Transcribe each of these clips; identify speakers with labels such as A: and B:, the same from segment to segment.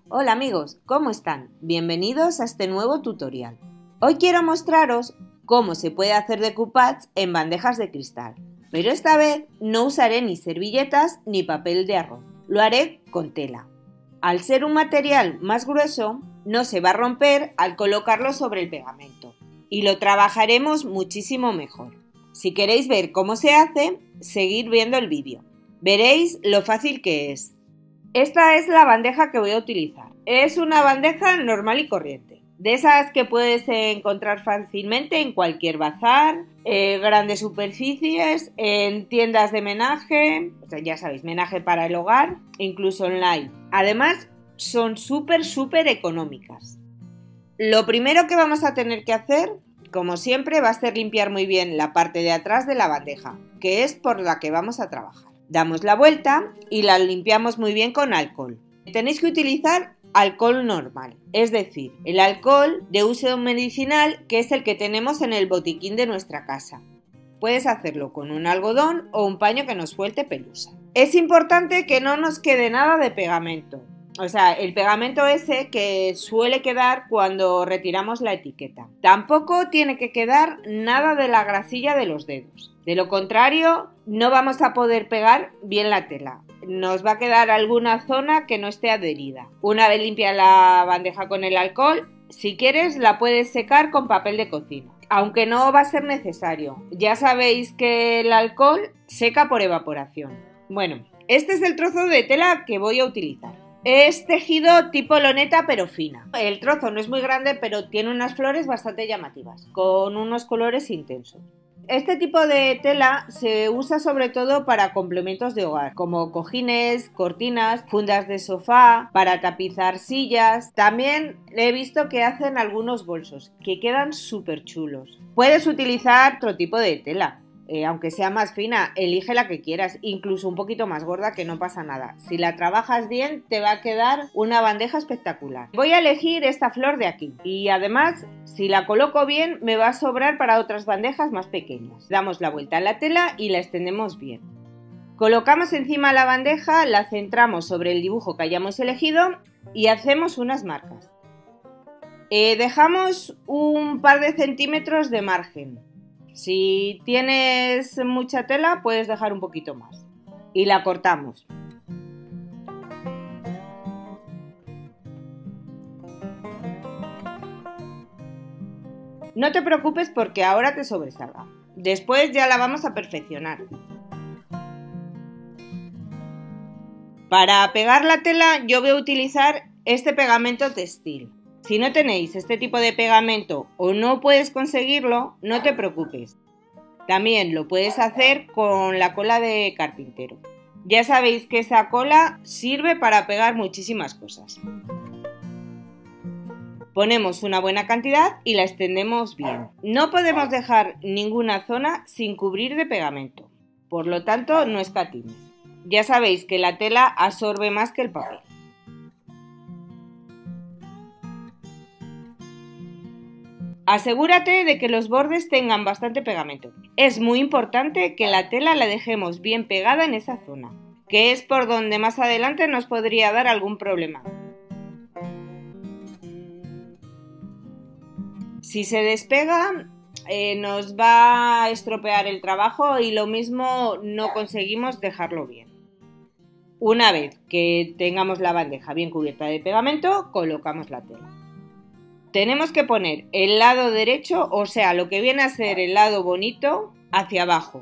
A: Hola amigos, ¿cómo están? Bienvenidos a este nuevo tutorial. Hoy quiero mostraros cómo se puede hacer decoupage en bandejas de cristal, pero esta vez no usaré ni servilletas ni papel de arroz, lo haré con tela. Al ser un material más grueso, no se va a romper al colocarlo sobre el pegamento y lo trabajaremos muchísimo mejor. Si queréis ver cómo se hace, seguid viendo el vídeo. Veréis lo fácil que es. Esta es la bandeja que voy a utilizar. Es una bandeja normal y corriente, de esas que puedes encontrar fácilmente en cualquier bazar, grandes superficies, en tiendas de menaje, o sea, ya sabéis, menaje para el hogar, incluso online. Además, son súper económicas. Lo primero que vamos a tener que hacer, como siempre, va a ser limpiar muy bien la parte de atrás de la bandeja, que es por la que vamos a trabajar. Damos la vuelta y la limpiamos muy bien con alcohol. Tenéis que utilizar alcohol normal, es decir, el alcohol de uso medicinal, que es el que tenemos en el botiquín de nuestra casa. Puedes hacerlo con un algodón o un paño que nos suelte pelusa. Es importante que no nos quede nada de pegamento. O sea, el pegamento ese que suele quedar cuando retiramos la etiqueta. Tampoco tiene que quedar nada de la grasilla de los dedos. De lo contrario, no vamos a poder pegar bien la tela. Nos va a quedar alguna zona que no esté adherida. Una vez limpia la bandeja con el alcohol, si quieres la puedes secar con papel de cocina. Aunque no va a ser necesario. Ya sabéis que el alcohol seca por evaporación. Bueno, este es el trozo de tela que voy a utilizar. Es tejido tipo loneta pero fina. El trozo no es muy grande, pero tiene unas flores bastante llamativas, con unos colores intensos. Este tipo de tela se usa sobre todo para complementos de hogar, como cojines, cortinas, fundas de sofá, para tapizar sillas. También he visto que hacen algunos bolsos, que quedan súper chulos. Puedes utilizar otro tipo de tela. Aunque sea más fina, elige la que quieras, incluso un poquito más gorda, que no pasa nada. Si la trabajas bien, te va a quedar una bandeja espectacular. Voy a elegir esta flor de aquí y además, si la coloco bien, me va a sobrar para otras bandejas más pequeñas. Damos la vuelta a la tela y la extendemos bien. Colocamos encima la bandeja, la centramos sobre el dibujo que hayamos elegido y hacemos unas marcas. Dejamos un par de centímetros de margen. Si tienes mucha tela, puedes dejar un poquito más. Y la cortamos. No te preocupes porque ahora te sobresalga. Después ya la vamos a perfeccionar. Para pegar la tela yo voy a utilizar este pegamento textil. Si no tenéis este tipo de pegamento o no puedes conseguirlo, no te preocupes. También lo puedes hacer con la cola de carpintero. Ya sabéis que esa cola sirve para pegar muchísimas cosas. Ponemos una buena cantidad y la extendemos bien. No podemos dejar ninguna zona sin cubrir de pegamento. Por lo tanto, no escatimes. Ya sabéis que la tela absorbe más que el papel. Asegúrate de que los bordes tengan bastante pegamento. Es muy importante que la tela la dejemos bien pegada en esa zona, que es por donde más adelante nos podría dar algún problema. Si se despega, nos va a estropear el trabajo y lo mismo no conseguimos dejarlo bien. Una vez que tengamos la bandeja bien cubierta de pegamento, colocamos la tela. Tenemos que poner el lado derecho, o sea, lo que viene a ser el lado bonito, hacia abajo.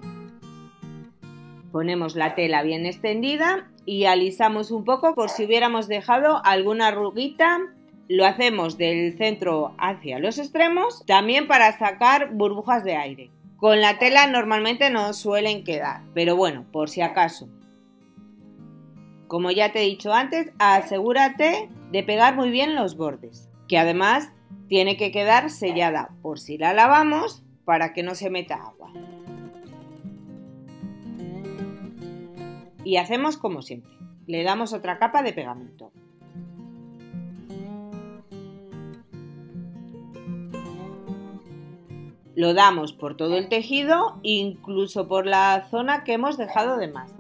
A: Ponemos la tela bien extendida y alisamos un poco por si hubiéramos dejado alguna arruguita. Lo hacemos del centro hacia los extremos, también para sacar burbujas de aire. Con la tela normalmente no suelen quedar, pero bueno, por si acaso. Como ya te he dicho antes, asegúrate de pegar muy bien los bordes, que además tiene que quedar sellada por si la lavamos para que no se meta agua. Y hacemos como siempre, le damos otra capa de pegamento. Lo damos por todo el tejido, incluso por la zona que hemos dejado de más.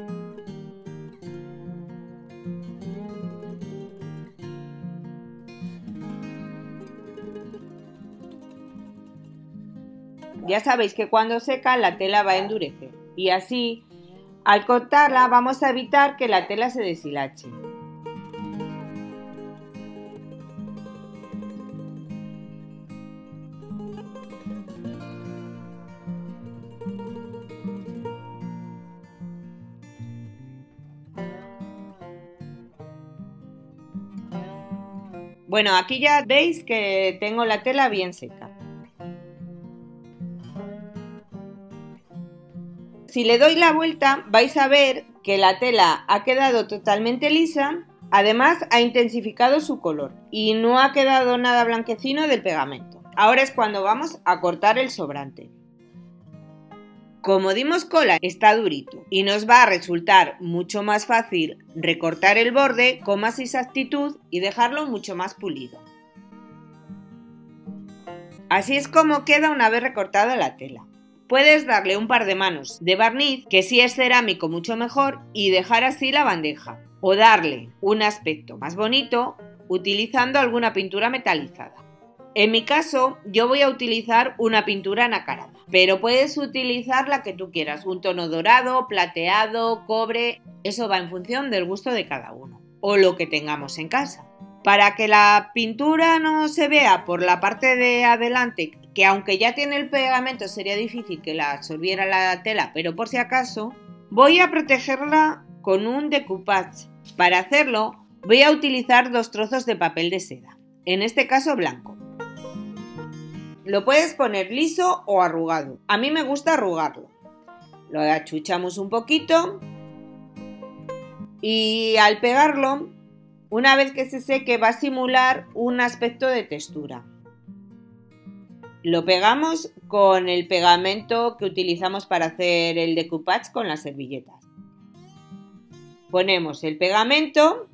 A: Ya sabéis que cuando seca la tela va a endurecer y así, al cortarla, vamos a evitar que la tela se deshilache. Bueno, aquí ya veis que tengo la tela bien seca. Si le doy la vuelta, vais a ver que la tela ha quedado totalmente lisa, además ha intensificado su color y no ha quedado nada blanquecino del pegamento. Ahora es cuando vamos a cortar el sobrante. Como dimos cola, está durito y nos va a resultar mucho más fácil recortar el borde con más exactitud y dejarlo mucho más pulido. Así es como queda una vez recortada la tela. Puedes darle un par de manos de barniz, que si es cerámico mucho mejor, y dejar así la bandeja. O darle un aspecto más bonito utilizando alguna pintura metalizada. En mi caso, yo voy a utilizar una pintura nacarada, pero puedes utilizar la que tú quieras, un tono dorado, plateado, cobre, eso va en función del gusto de cada uno, o lo que tengamos en casa. Para que la pintura no se vea por la parte de adelante, que aunque ya tiene el pegamento sería difícil que la absorbiera la tela, pero por si acaso, voy a protegerla con un decoupage. Para hacerlo, voy a utilizar 2 trozos de papel de seda, en este caso blanco. Lo puedes poner liso o arrugado. A mí me gusta arrugarlo. Lo achuchamos un poquito y al pegarlo, una vez que se seque, va a simular un aspecto de textura. Lo pegamos con el pegamento que utilizamos para hacer el decoupage con las servilletas. Ponemos el pegamento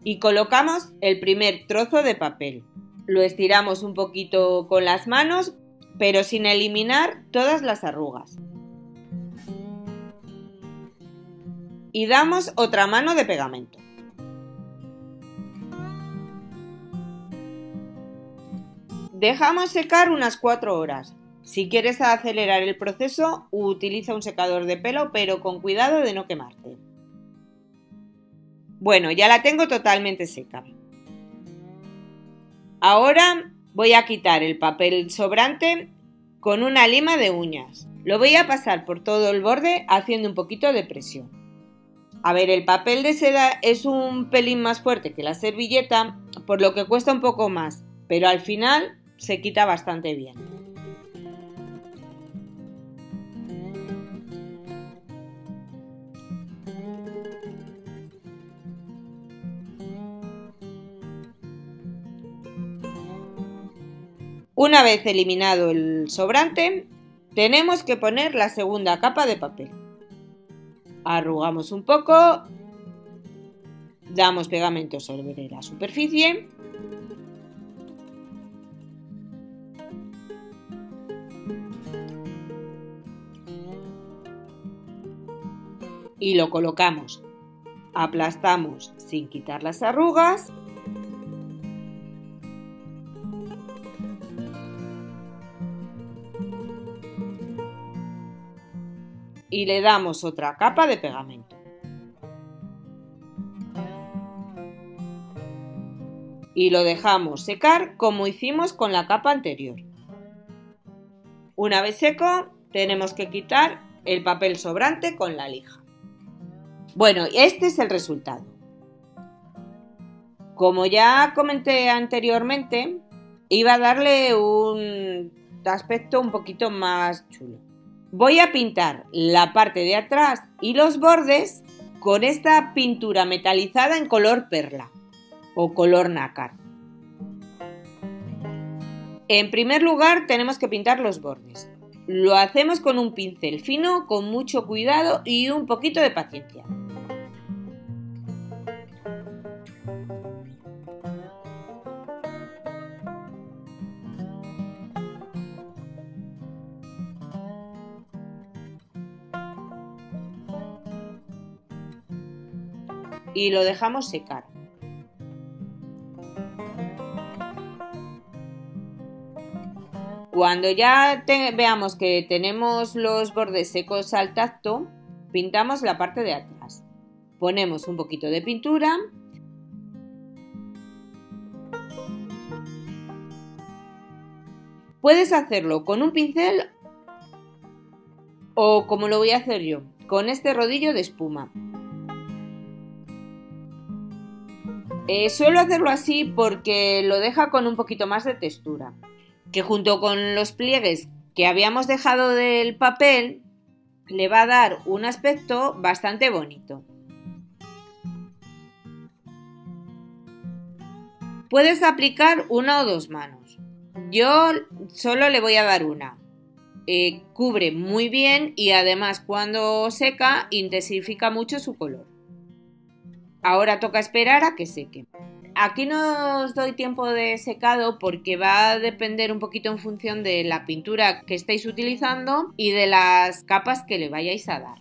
A: y colocamos el primer trozo de papel. Lo estiramos un poquito con las manos, pero sin eliminar todas las arrugas. Y damos otra mano de pegamento. Dejamos secar unas 4 horas. Si quieres acelerar el proceso, utiliza un secador de pelo, pero con cuidado de no quemarte. Bueno, ya la tengo totalmente seca. Ahora voy a quitar el papel sobrante con una lima de uñas. Lo voy a pasar por todo el borde haciendo un poquito de presión. A ver, el papel de seda es un pelín más fuerte que la servilleta, por lo que cuesta un poco más, pero al final se quita bastante bien. Una vez eliminado el sobrante, tenemos que poner la segunda capa de papel. Arrugamos un poco, damos pegamento sobre la superficie y lo colocamos. Aplastamos sin quitar las arrugas. Y le damos otra capa de pegamento. Y lo dejamos secar como hicimos con la capa anterior. Una vez seco, tenemos que quitar el papel sobrante con la lija. Bueno, este es el resultado. Como ya comenté anteriormente, iba a darle un aspecto un poquito más chulo. Voy a pintar la parte de atrás y los bordes con esta pintura metalizada en color perla o color nácar. En primer lugar tenemos que pintar los bordes. Lo hacemos con un pincel fino, con mucho cuidado y un poquito de paciencia. y lo dejamos secar. Cuando ya veamos que tenemos los bordes secos al tacto, pintamos la parte de atrás. Ponemos un poquito de pintura. Puedes hacerlo con un pincel o como lo voy a hacer yo, con este rodillo de espuma. Suelo hacerlo así porque lo deja con un poquito más de textura, que junto con los pliegues que habíamos dejado del papel le va a dar un aspecto bastante bonito. Puedes aplicar una o dos manos. Yo solo le voy a dar una. Cubre muy bien y además cuando seca intensifica mucho su color. Ahora toca esperar a que seque. Aquí no os doy tiempo de secado porque va a depender un poquito en función de la pintura que estéis utilizando y de las capas que le vayáis a dar.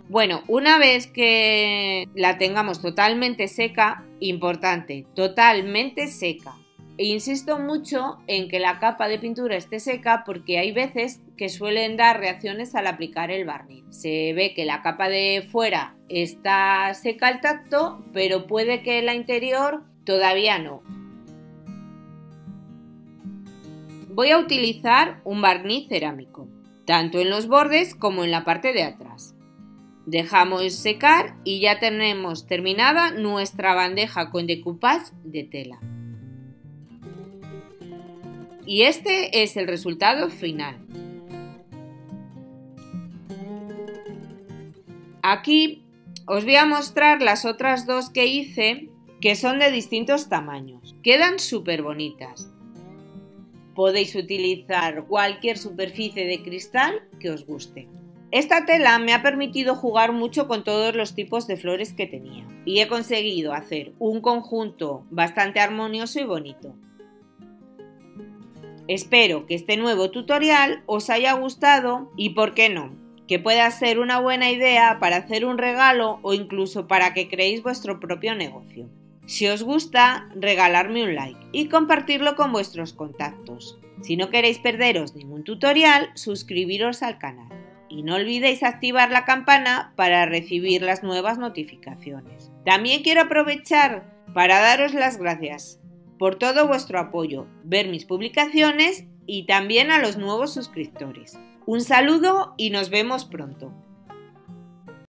A: Bueno, una vez que la tengamos totalmente seca, importante, totalmente seca. Insisto mucho en que la capa de pintura esté seca porque hay veces que suelen dar reacciones al aplicar el barniz. Se ve que la capa de fuera está seca al tacto, pero puede que la interior todavía no. Voy a utilizar un barniz cerámico, tanto en los bordes como en la parte de atrás. Dejamos secar y ya tenemos terminada nuestra bandeja con decoupage de tela. Y este es el resultado final. Aquí os voy a mostrar las otras dos que hice, que son de distintos tamaños. Quedan súper bonitas. Podéis utilizar cualquier superficie de cristal que os guste. Esta tela me ha permitido jugar mucho con todos los tipos de flores que tenía y he conseguido hacer un conjunto bastante armonioso y bonito. Espero que este nuevo tutorial os haya gustado y, ¿por qué no?, que pueda ser una buena idea para hacer un regalo o incluso para que creéis vuestro propio negocio. Si os gusta, regalarme un like y compartirlo con vuestros contactos. Si no queréis perderos ningún tutorial, suscribiros al canal. Y no olvidéis activar la campana para recibir las nuevas notificaciones. También quiero aprovechar para daros las gracias por todo vuestro apoyo, ver mis publicaciones y también a los nuevos suscriptores. Un saludo y nos vemos pronto.